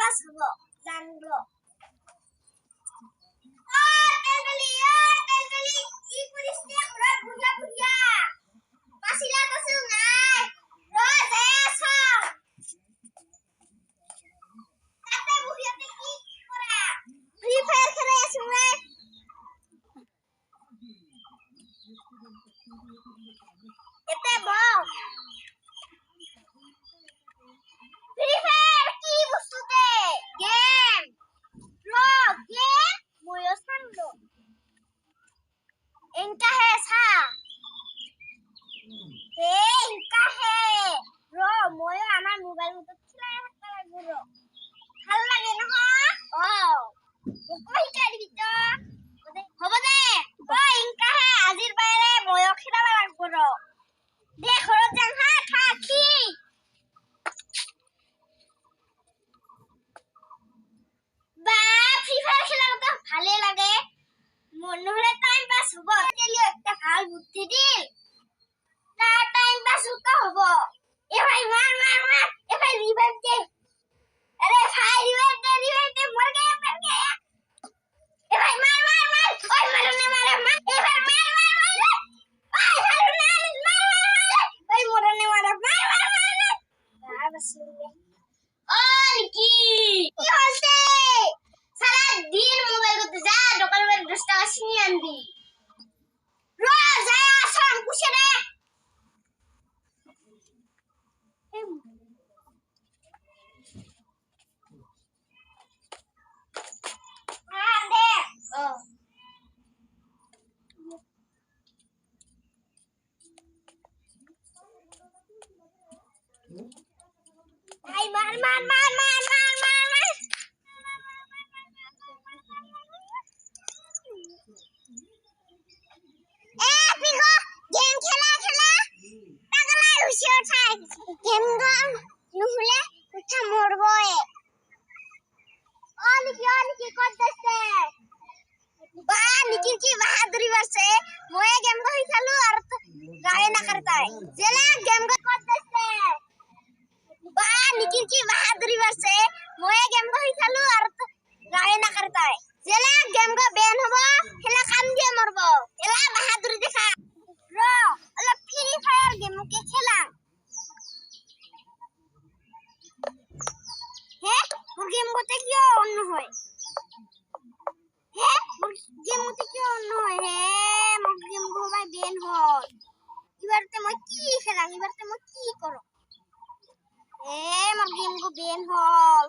pass হব জানবো কি করিস রে ওরা বুঝা বুঝা পাছিলা পাছু নাই রোজ এসো তাতে বুঝিতে কি করা ফ্রি ফায়ার খেলে আসু রে এতে বল ফ্রি ফায়ার কি বস্তুতে গেম লো গেম ময়ো সামলো इनका है सा हे इनका है रो मोयो আমার মোবাইল মত ছিলাই হাতে লাগবো रो ভাল লাগে না ও কই কাটবি তো হবে দে ও ইনকা है আজির বাইরে মোयो খিলাবা লাগবো रो দে খরচ জান হা খাকি বা ফ্রি ফায়ার খেলা তো ভালো লাগে মনে হলে টাইম পাস হবো চলিও একটা ভাল বুদ্ধি দিল না টাইম পাস তো হবো এ ভাই মার মার মার এ ভাই রিভাইভ দে আরে ভাই রিভাইভ দে মর গয়া এ ভাই মার মার মার ওই মারনে মারে মার এ ভাই মার মার মার ওই হারুনা মার মার মার ওই মরনে মারে মার মার মার আর বস ওর কি হচ্ছে সারা দিন মোবাইল করতে যা দোকানে 10 টাকা চিনি আনবি রোজ যায় আসন কুছে রে দে ও ভাই মার মার মার মার মার মার মার এ পিগো গেম খেলা খেলা টাকলা হুশিও ছাই গেম গম নুহলে কুছা মরবো এ অনেক করতেছে বা নিকির কি বাহাদুরি বাসে মোয়ে গেম গই খেলু আর গায়ে না করতা জেলা গেম গই করতেছে বা নিকির কি বাহাদুরি বাসে মোয়ে গেম গই খেলু আর গায়ে না করতা জেলা গেম গো বেন হবো খেলা কাম দিয়ে মরবো এলা বাহাদুরি দেখা র আলা ফ্রি ফায়ার গেম কে খেলা হে মোর গেম গতে কি অন্য হয় হে মোর গেম গতে কি অন্য হয় হে মোর গেম গো ভাই বেন হয় এবারতে মই কি খেলাম এবারতে মই কি করো মোর গেম গো বেন হল